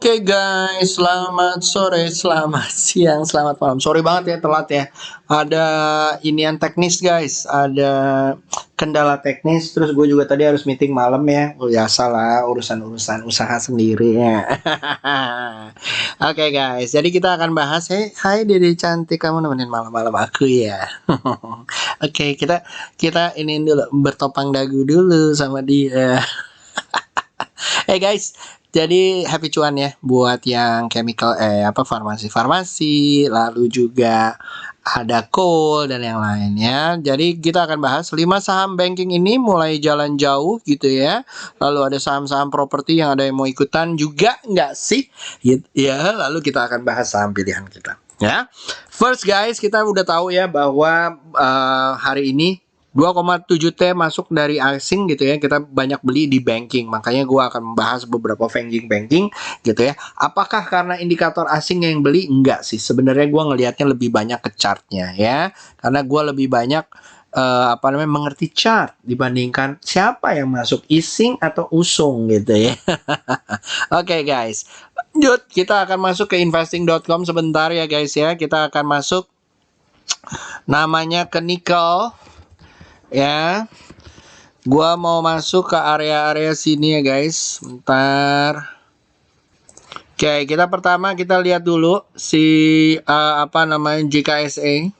Oke guys, selamat sore, selamat siang, selamat malam. Sorry banget ya telat ya. Ada inian teknis guys, ada kendala teknis. Terus gue juga tadi harus meeting malam ya. Biasa lah urusan-urusan usaha sendiri ya. Oke guys, jadi kita akan bahas. Hai Dede cantik, kamu nemenin malam-malam aku ya. Oke, kita ini dulu bertopang dagu dulu sama dia. Guys, jadi happy cuan ya buat yang chemical farmasi, lalu juga ada coal dan yang lainnya. Jadi kita akan bahas 5 saham banking ini mulai jalan jauh gitu ya. Lalu ada saham-saham properti yang ada yang mau ikutan juga nggak sih? Ya, lalu kita akan bahas saham pilihan kita. Ya, first guys, kita udah tahu ya bahwa hari ini 2,7 T masuk dari asing gitu ya. Kita banyak beli di banking. Makanya gua akan membahas beberapa banking gitu ya. Apakah karena indikator asing yang beli? Enggak sih. Sebenarnya gua ngelihatnya lebih banyak ke chartnya ya. Karena gua lebih banyak mengerti chart dibandingkan siapa yang masuk ising atau usung gitu ya. Oke guys. Lanjut, kita akan masuk ke investing.com sebentar ya guys ya. Kita akan masuk namanya ke nickel. Ya, gua mau masuk ke area-area sini ya guys. Bentar. Oke, pertama kita lihat dulu si JKSA.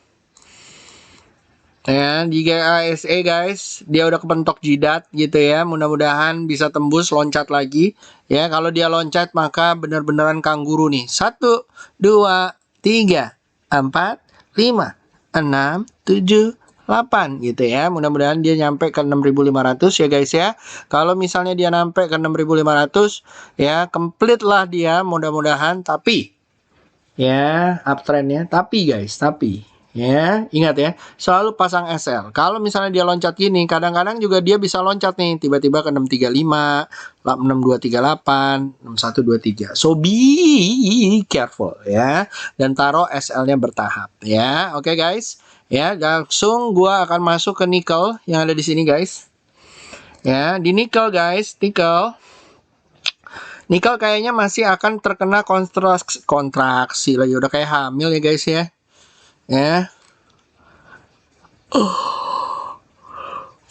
Ya, JKSA guys, dia udah kepentok jidat gitu ya. Mudah-mudahan bisa tembus loncat lagi. Ya, kalau dia loncat maka benar-benaran kangguru nih. 1, 2, 3, 4, 5, 6, 7, 8 gitu ya. Mudah-mudahan dia nyampe ke 6.500 ya guys ya. Kalau misalnya dia nyampe ke 6.500 ya, complete lah dia mudah-mudahan. Tapi ya, uptrendnya tapi guys, ya, ingat ya, selalu pasang SL. Kalau misalnya dia loncat gini, kadang-kadang juga dia bisa loncat nih, tiba-tiba ke 635, 6238, 6123. So be careful ya, dan taruh SL-nya bertahap ya. Oke guys, ya langsung gua akan masuk ke nickel yang ada di sini guys. Ya, di nickel guys, Nickel kayaknya masih akan terkena kontraksi lagi, udah kayak hamil ya guys ya. Ya.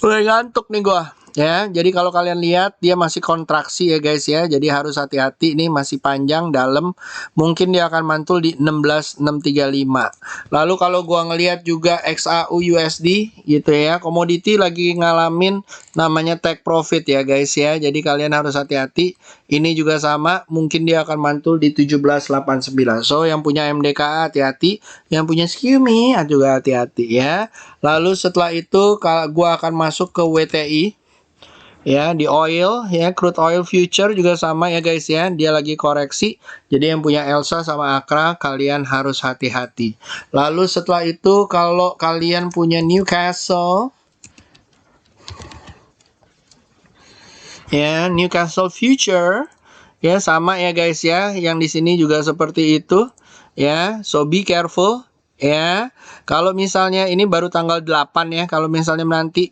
Udah ngantuk nih gua. Ya, jadi kalau kalian lihat dia masih kontraksi ya guys ya. Jadi harus hati-hati, ini masih panjang dalam. Mungkin dia akan mantul di 16.635. Lalu kalau gua ngelihat juga XAU USD gitu ya, komoditi lagi ngalamin namanya take profit ya guys ya. Jadi kalian harus hati-hati. Ini juga sama, mungkin dia akan mantul di 17.89. So yang punya MDKA hati-hati, yang punya Xiaomi juga hati-hati ya. Lalu setelah itu kalau gua akan masuk ke WTI. Ya, di oil ya, crude oil future juga sama ya guys ya, dia lagi koreksi. Jadi yang punya Elsa sama Akra kalian harus hati-hati. Lalu setelah itu kalau kalian punya Newcastle ya, Newcastle future ya sama ya guys ya, yang di sini juga seperti itu ya. So be careful ya. Kalau misalnya ini baru tanggal 8 ya, kalau misalnya nanti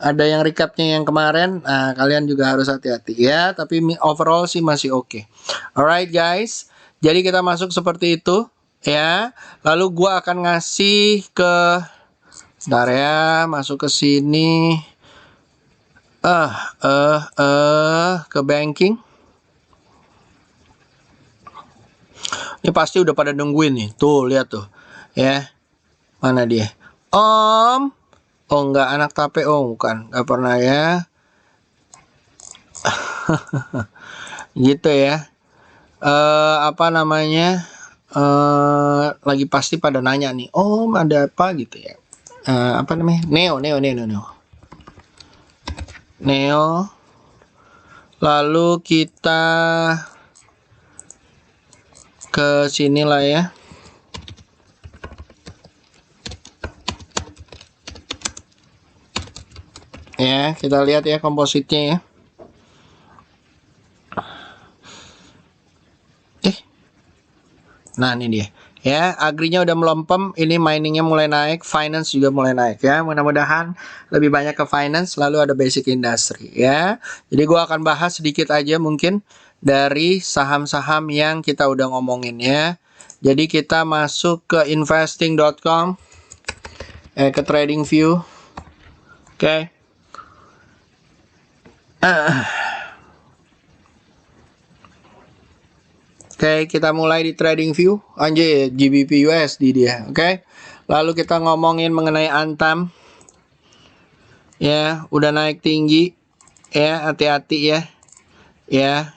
ada yang recapnya yang kemarin, nah kalian juga harus hati-hati ya, tapi overall sih masih oke. Alright guys, jadi kita masuk seperti itu ya. Lalu gua akan ngasih ke bentar ya, masuk ke sini ke banking. Ini pasti udah pada nungguin nih. Tuh, lihat tuh. Ya. Mana dia? Om. Oh, enggak, anak tape. Oh, bukan. Enggak pernah ya. Gitu ya. apa namanya, lagi pasti pada nanya nih, Om ada apa gitu ya. Apa namanya, Neo. Lalu kita ke sini lah ya. Ya, kita lihat ya kompositnya ya. Nah, ini dia. Ya, agrinya udah melempem, ini miningnya mulai naik, finance juga mulai naik ya. Mudah-mudahan lebih banyak ke finance, lalu ada basic industry ya. Jadi gua akan bahas sedikit aja mungkin dari saham-saham yang kita udah ngomongin ya. Jadi kita masuk ke investing.com, ke TradingView. Oke. Oke, kita mulai di TradingView. Anjir, GBP USD dia. Oke. Lalu kita ngomongin mengenai Antam. Ya, udah naik tinggi. Ya, hati-hati ya. Ya.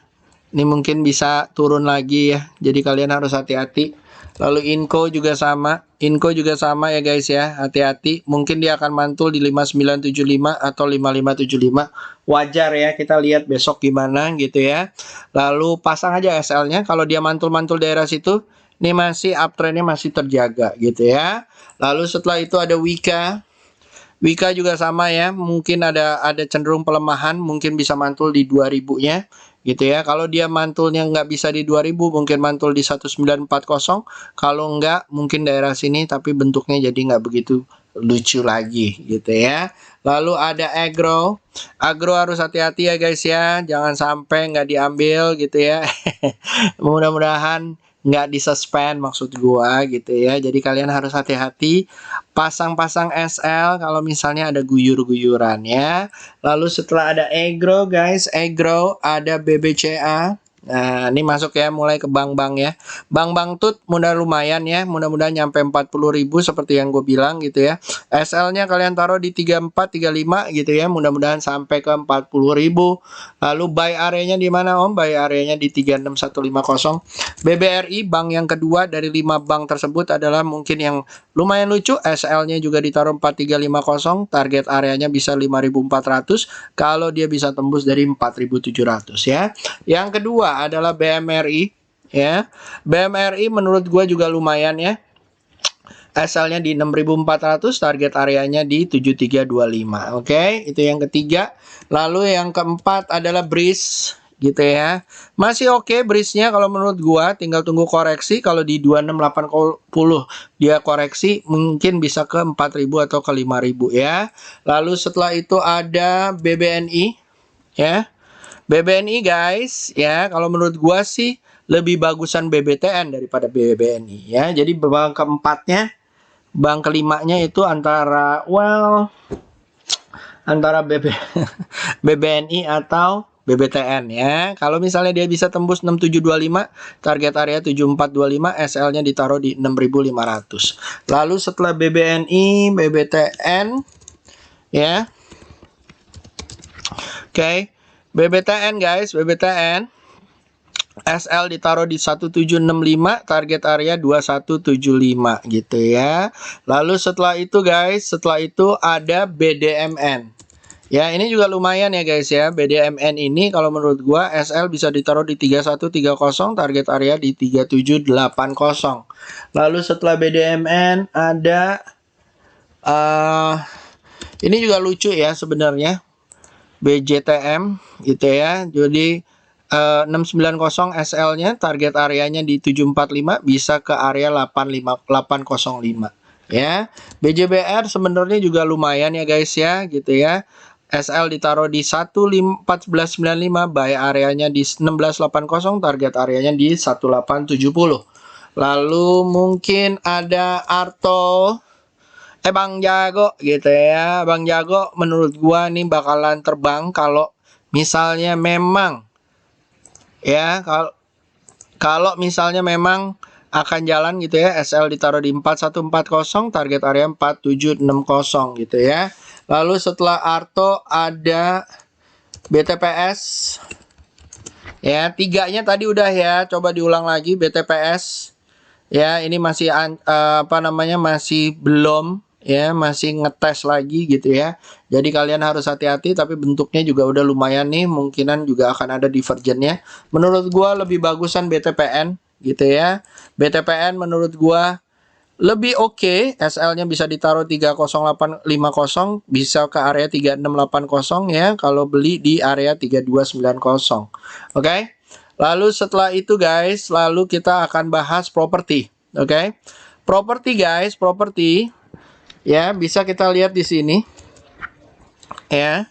Ini mungkin bisa turun lagi ya. Jadi kalian harus hati-hati. Lalu Inco juga sama. Inco juga sama ya guys ya. Hati-hati. Mungkin dia akan mantul di 5975 atau 5575. Wajar ya, kita lihat besok gimana gitu ya. Lalu pasang aja SL-nya. Kalau dia mantul-mantul daerah situ, ini masih uptrendnya masih terjaga gitu ya. Lalu setelah itu ada Wika. Wika juga sama ya. Mungkin ada cenderung pelemahan. Mungkin bisa mantul di 2000-nya gitu ya. Kalau dia mantulnya nggak bisa di 2000, mungkin mantul di 1940. Kalau nggak, mungkin daerah sini, tapi bentuknya jadi nggak begitu lucu lagi gitu ya. Lalu ada agro. Agro harus hati-hati ya guys ya, jangan sampai nggak diambil gitu ya. Mudah-mudahan nggak disuspend maksud gua gitu ya. Jadi kalian harus hati-hati. Pasang-pasang SL kalau misalnya ada guyur-guyuran ya. Lalu setelah ada agro guys, agro ada BBCA. Nah, ini masuk ya, mulai ke bank-bank ya. Bank-bank tut mudah lumayan ya, mudah-mudahan nyampe 40.000 seperti yang gue bilang gitu ya. SL-nya kalian taruh di 34, 35 gitu ya, mudah-mudahan sampai ke 40.000. Lalu buy area-nya di mana Om? Buy area-nya di 36150. BBRI bank yang kedua dari 5 bank tersebut adalah mungkin yang lumayan lucu. SL-nya juga ditaruh 4350, target areanya bisa 5400 kalau dia bisa tembus dari 4700 ya. Yang kedua adalah BMRI ya. BMRI menurut gua juga lumayan ya. SL-nya di 6400, target areanya di 7325. Oke, itu yang ketiga. Lalu yang keempat adalah BRIS gitu ya. Masih oke BRIS-nya kalau menurut gua, tinggal tunggu koreksi. Kalau di 2680 dia koreksi, mungkin bisa ke 4000 atau ke 5000 ya. Lalu setelah itu ada BBNI ya. BBNI guys ya, kalau menurut gua sih lebih bagusan BBTN daripada BBNI ya. Jadi bank keempatnya, bank kelimanya itu antara antara BBNI atau BBTN ya. Kalau misalnya dia bisa tembus 6725, target area 7425, SL-nya ditaruh di 6500. Lalu setelah BBNI, BBTN ya. Oke. BBTN guys, BBTN SL ditaruh di 1765, target area 2175 gitu ya. Lalu setelah itu guys, setelah itu ada BDMN. Ya, ini juga lumayan ya guys ya. BDMN ini kalau menurut gua SL bisa ditaruh di 3130, target area di 3780. Lalu setelah BDMN ada ini juga lucu ya sebenarnya. BJTM gitu ya. Jadi 690 SL-nya, target areanya di 745, bisa ke area 805 ya. BJBR sebenarnya juga lumayan ya guys ya gitu ya. SL ditaruh di 1495, buy areanya di 1680, target areanya di 1870. Lalu mungkin ada Arto, Bang Jago gitu ya. Bang Jago menurut gua nih bakalan terbang kalau misalnya memang ya, kalau misalnya memang akan jalan gitu ya. SL ditaruh di 4140, target area 4760 gitu ya. Lalu setelah Arto ada BTPS Ya, tiganya tadi udah ya. Coba diulang lagi BTPS. Ya, ini masih apa namanya? Masih belum ya, masih ngetes lagi gitu ya. Jadi kalian harus hati-hati tapi bentuknya juga udah lumayan nih, mungkinan juga akan ada divergennya. Menurut gua lebih bagusan BTPN gitu ya. BTPN menurut gua lebih oke, SL-nya bisa ditaruh 30850, bisa ke area 3680 ya, kalau beli di area 3290. Oke. Lalu setelah itu guys, lalu kita akan bahas properti. Oke. Properti guys, properti ya, bisa kita lihat di sini ya.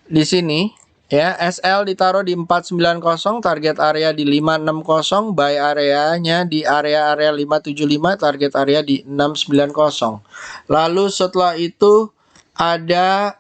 Di sini ya, SL ditaruh di 490, target area di 560, buy areanya di area-area 575, target area di 690. Lalu setelah itu ada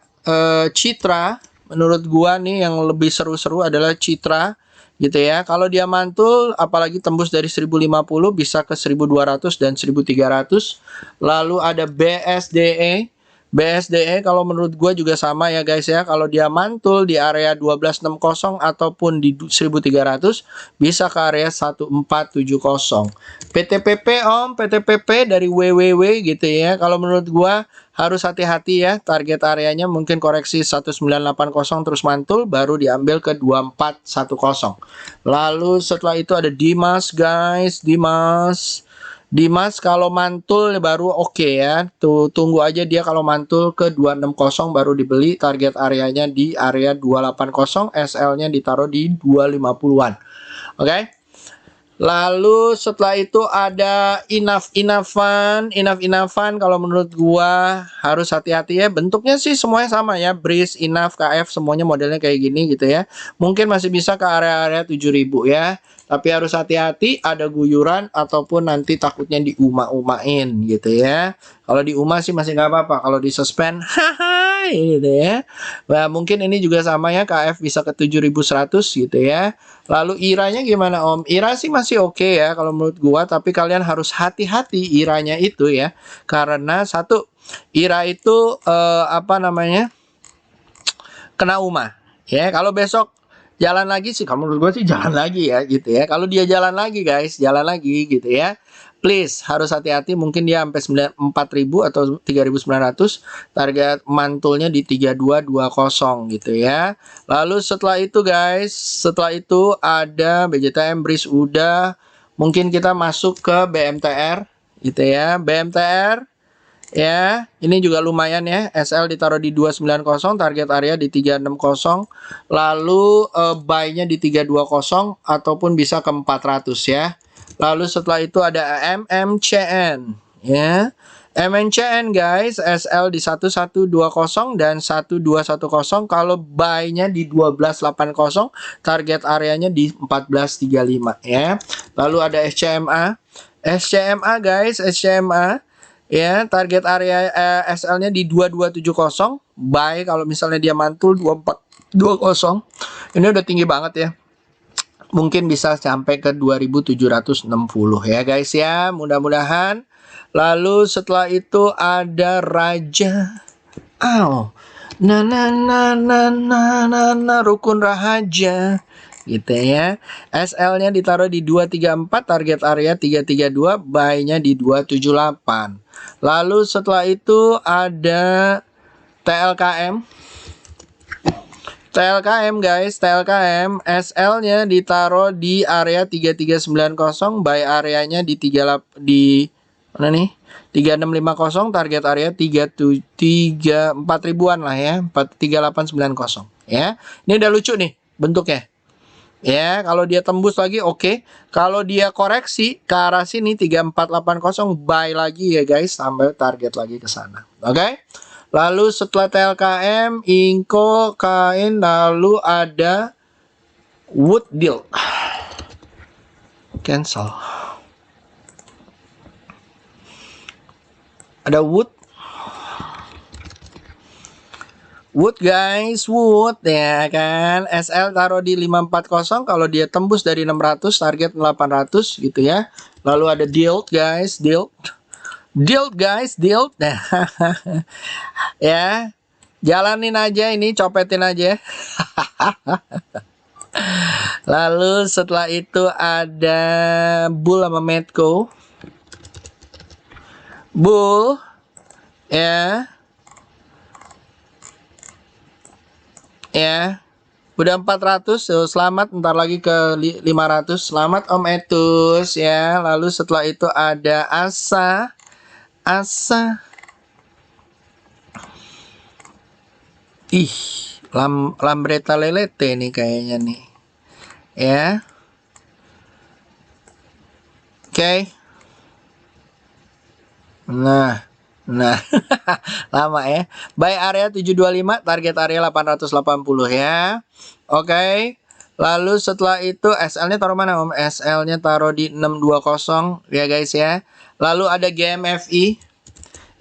Citra. Menurut gua nih yang lebih seru-seru adalah Citra gitu ya. Kalau dia mantul apalagi tembus dari 1050 bisa ke 1200 dan 1300. Lalu ada BSDE. BSDE kalau menurut gue juga sama ya guys ya. Kalau dia mantul di area 1260 ataupun di 1300 bisa ke area 1470. PTPP Om, PTPP dari WWW gitu ya. Kalau menurut gue harus hati-hati ya. Target areanya mungkin koreksi 1980 terus mantul baru diambil ke 2410. Lalu setelah itu ada Dimas guys, Dimas kalau mantul baru oke ya. Tuh tunggu aja dia kalau mantul ke 260 baru dibeli, target areanya di area 280, SL-nya ditaruh di 250-an. Oke. Lalu setelah itu ada Enough kalau menurut gua harus hati-hati ya. Bentuknya sih semuanya sama ya. Breeze, Enough, KF semuanya modelnya kayak gini gitu ya. Mungkin masih bisa ke area-area 7000 ya. Tapi harus hati-hati ada guyuran ataupun nanti takutnya diuma-umain gitu ya. Kalau diuma sih masih nggak apa-apa. Kalau di suspend, haha, gitu ya. Nah, mungkin ini juga sama ya. KF bisa ke 7100 gitu ya. Lalu iranya gimana Om? Ira sih masih oke ya kalau menurut gua, tapi kalian harus hati-hati iranya itu ya. Karena satu, ira itu apa namanya? Kena UMA. Ya, kalau besok jalan lagi sih kalau menurut gua sih jalan lagi ya gitu ya. Kalau dia jalan lagi guys, jalan lagi gitu ya. Please harus hati-hati, mungkin dia sampai 4.000 atau 3.900, target mantulnya di 3220 gitu ya. Lalu setelah itu guys, setelah itu ada BJTM Breeze udah, mungkin kita masuk ke BMTR gitu ya. BMTR ya, ini juga lumayan ya. SL ditaruh di 290, target area di 360. Lalu buy-nya di 320 ataupun bisa ke 400 ya. Lalu setelah itu ada MMCN ya. MNCN guys, SL di 1120 dan 1210. Kalau buy-nya di 1280, target areanya di 1435 ya. Lalu ada SCMA. SCMA guys, SCMA ya, target area SL-nya di 2270, buy kalau misalnya dia mantul 2420. Ini udah tinggi banget ya. Mungkin bisa sampai ke 2760 ya guys ya, mudah-mudahan. Lalu setelah itu ada Raja. Rukun Rahaja gitu ya. SL-nya ditaruh di 234, target area 332, buy-nya di 278. Lalu setelah itu ada TLKM. TLKM guys, TLKM SL-nya ditaruh di area 3390, buy areanya di 3 di mana nih? 3650, target area 4 ribuan lah ya, 3890 ya. Ini udah lucu nih bentuknya. Ya, kalau dia tembus lagi oke. Kalau dia koreksi ke arah sini 3480, buy lagi ya guys, sampai target lagi ke sana. Oke. Lalu setelah TLKM, Inco, Kain, lalu ada Wood Deal. Cancel. Ada Wood guys, Wood ya kan. SL taruh di 540, kalau dia tembus dari 600, target 800 gitu ya. Lalu ada Deal guys, Deal guys, Deal. Ya. Jalanin aja ini, copetin aja. Lalu setelah itu ada Bull sama Medco. Bull ya. Ya. Udah 400, so selamat, ntar lagi ke 500. Selamat Om Etus ya. Lalu setelah itu ada Asa. Ih, Lambretta Lelete nih kayaknya nih. Ya. Oke. Nah, lama ya. Buy area 725, target area 880 ya. Oke. Lalu setelah itu SL-nya taruh mana Om? SL-nya taruh di 620 ya guys ya. Lalu ada GMFI.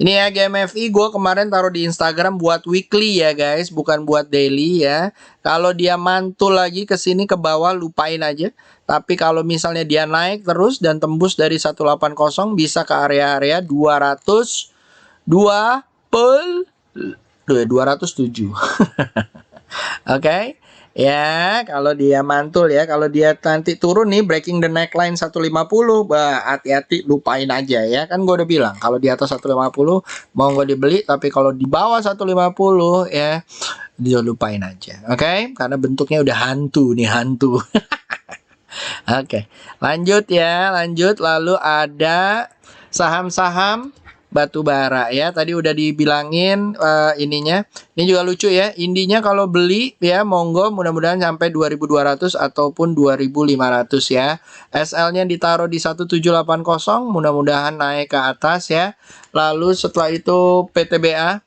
Ini ya GMFI gue kemarin taruh di Instagram buat weekly ya guys, bukan buat daily ya. Kalau dia mantul lagi ke sini ke bawah lupain aja. Tapi kalau misalnya dia naik terus dan tembus dari 180 bisa ke area-area 207. Oke. Ya, kalau dia mantul ya, kalau dia nanti turun nih breaking the neckline 150, bah hati-hati lupain aja ya. Kan gue udah bilang kalau di atas 150 mau gue dibeli, tapi kalau di bawah 150 ya dia lupain aja. Oke? Karena bentuknya udah hantu nih, hantu. Oke. Lanjut ya, lanjut lalu ada saham-saham batu bara ya. Tadi udah dibilangin ininya. Ini juga lucu ya. Indinya kalau beli ya monggo mudah-mudahan sampai 2200 ataupun 2500 ya. SL-nya ditaruh di 1780, mudah-mudahan naik ke atas ya. Lalu setelah itu PTBA.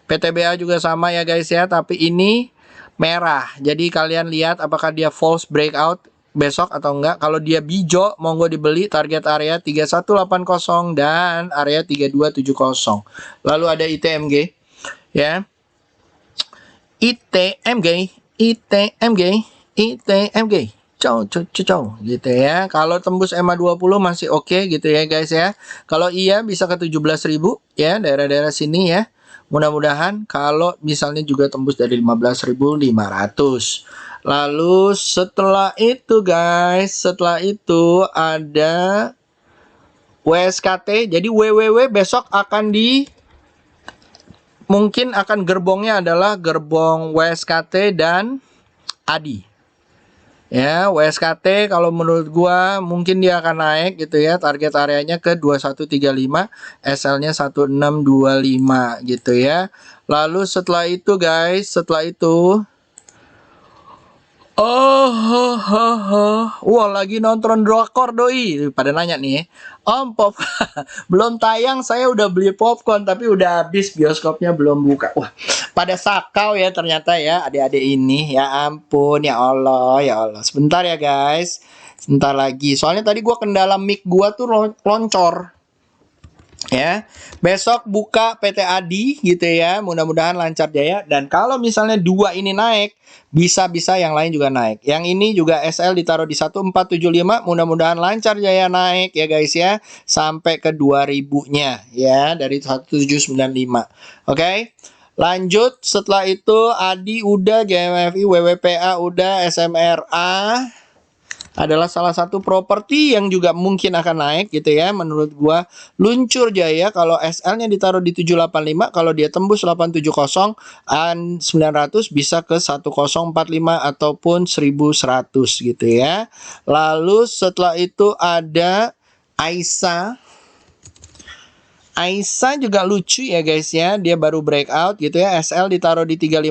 PTBA juga sama ya guys ya, tapi ini merah. Jadi kalian lihat apakah dia false breakout besok atau enggak. Kalau dia bijo, monggo dibeli, target area 3180 dan area 3270. Lalu ada ITMG ya. ITMG gitu ya. Kalau tembus EMA 20 masih oke gitu ya guys ya. Kalau iya bisa ke 17.000 ya, daerah-daerah sini ya. Mudah-mudahan kalau misalnya juga tembus dari 15.500. Lalu setelah itu guys, setelah itu ada WSKT. Jadi WWW besok akan mungkin akan gerbongnya adalah gerbong WSKT dan ADI. Ya, WSKT kalau menurut gua mungkin dia akan naik gitu ya. Target areanya ke 2135, SL-nya 1625 gitu ya. Lalu setelah itu guys, setelah itu wah lagi nonton drakor doi. Pada nanya nih, Om pop belum tayang, saya udah beli popcorn tapi udah habis bioskopnya belum buka. Wah, pada sakau ya ternyata ya adik-adik ini. Ya ampun, ya Allah, ya Allah. Sebentar ya guys, sebentar lagi. Soalnya tadi gua kendala mic gua tuh loncor. Ya, besok buka PT Adi gitu ya, mudah-mudahan lancar jaya. Dan kalau misalnya dua ini naik, bisa-bisa yang lain juga naik. Yang ini juga SL ditaruh di 1475, mudah-mudahan lancar jaya naik ya guys ya, sampai ke 2000-nya ya, dari 1795. Oke. Lanjut, setelah itu Adi udah, GMFI, WWPA udah, SMRA adalah salah satu properti yang juga mungkin akan naik gitu ya. Menurut gua Luncur Jaya kalau SL-nya ditaruh di 785, kalau dia tembus 870 an 900 bisa ke 1045 ataupun 1100 gitu ya. Lalu setelah itu ada Aisyah juga lucu ya guys ya. Dia baru breakout gitu ya. SL ditaruh di 350,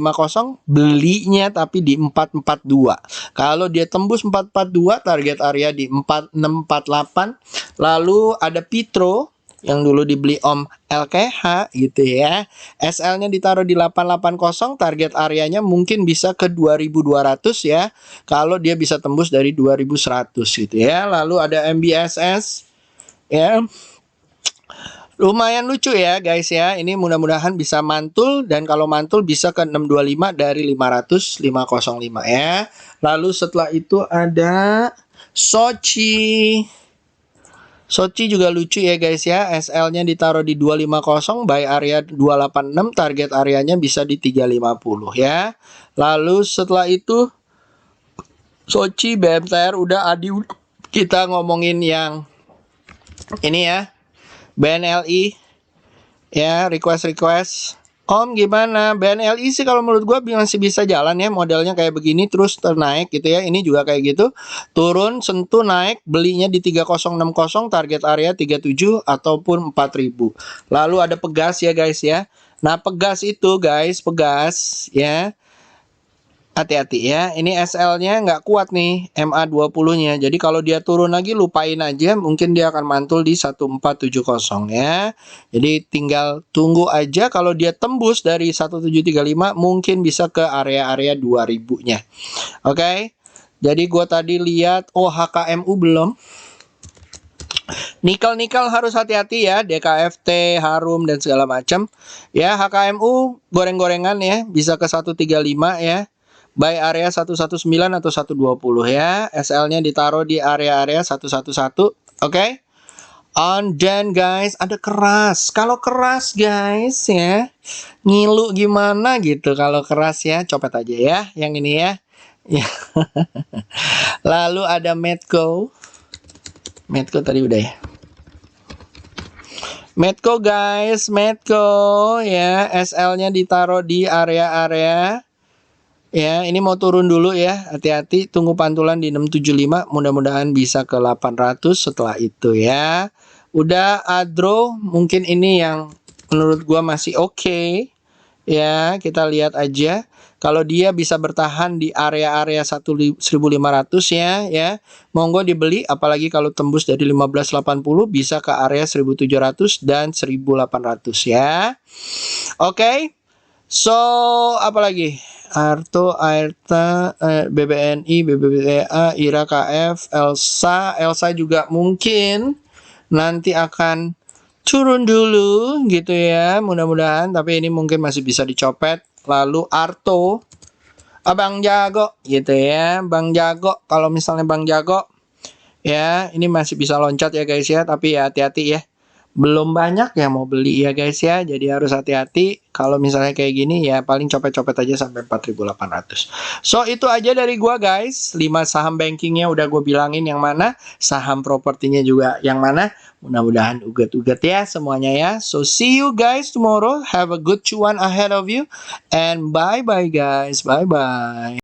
belinya tapi di 442. Kalau dia tembus 442, target area di 4648. Lalu ada Pitro yang dulu dibeli Om LKH gitu ya. SL-nya ditaruh di 880, target areanya mungkin bisa ke 2200 ya. Kalau dia bisa tembus dari 2100 gitu ya. Lalu ada MBSS ya. Lumayan lucu ya guys ya. Ini mudah-mudahan bisa mantul, dan kalau mantul bisa ke 625 dari 500 505 ya. Lalu setelah itu ada Sochi. Sochi juga lucu ya guys ya. SL-nya ditaruh di 250, buy area 286, target areanya bisa di 350 ya. Lalu setelah itu Soci, BMTR udah, Adi. Kita ngomongin yang ini ya, BNLI ya, request. Om gimana? BNLI sih kalau menurut gua masih bisa jalan ya, modelnya kayak begini terus naik gitu ya. Ini juga kayak gitu. Turun, sentuh, naik, belinya di 3060, target area 37 ataupun 4000. Lalu ada Pegas ya guys ya. Nah, Pegas itu guys, Pegas ya. Hati-hati ya, ini SL-nya nggak kuat nih, MA20-nya. Jadi kalau dia turun lagi lupain aja, mungkin dia akan mantul di 1470 ya. Jadi tinggal tunggu aja, kalau dia tembus dari 1735 mungkin bisa ke area-area 2000-nya. Oke. Jadi gua tadi lihat, oh HKMU belum. Nikel harus hati-hati ya, DKFT, Harum dan segala macam. Ya, HKMU goreng-gorengan ya, bisa ke 135 ya. Buy area 119 atau 120 ya. SL-nya ditaruh di area-area 111. Oke. And then guys, ada keras. Kalau keras guys ya, ngilu gimana gitu. Kalau keras ya, copet aja ya. Yang ini ya. Ya. Lalu ada Medco. Medco tadi udah ya. Medco guys, Medco ya, SL-nya ditaruh di area-area. Ya, ini mau turun dulu ya. Hati-hati, tunggu pantulan di 675, mudah-mudahan bisa ke 800 setelah itu ya. Udah Adro, mungkin ini yang menurut gua masih oke. Ya, kita lihat aja. Kalau dia bisa bertahan di area-area 1500 ya, monggo dibeli, apalagi kalau tembus dari 1580 bisa ke area 1700 dan 1800 ya. Oke. So, apa lagi? Arto, Airta, BBNI, BBVA, IRA, KF, Elsa juga mungkin nanti akan turun dulu gitu ya, mudah-mudahan. Tapi ini mungkin masih bisa dicopet. Lalu Arto, Bang Jago gitu ya, Bang Jago. Kalau misalnya Bang Jago ya, ini masih bisa loncat ya guys ya, tapi ya hati-hati ya. Belum banyak yang mau beli ya guys ya, jadi harus hati-hati. Kalau misalnya kayak gini ya paling copet-copet aja sampai 4800. So itu aja dari gua guys, 5 saham bankingnya udah gue bilangin yang mana, saham propertinya juga yang mana. Mudah-mudahan uget-uget ya semuanya ya. So see you guys tomorrow, have a good cuan ahead of you, and bye bye guys, bye bye.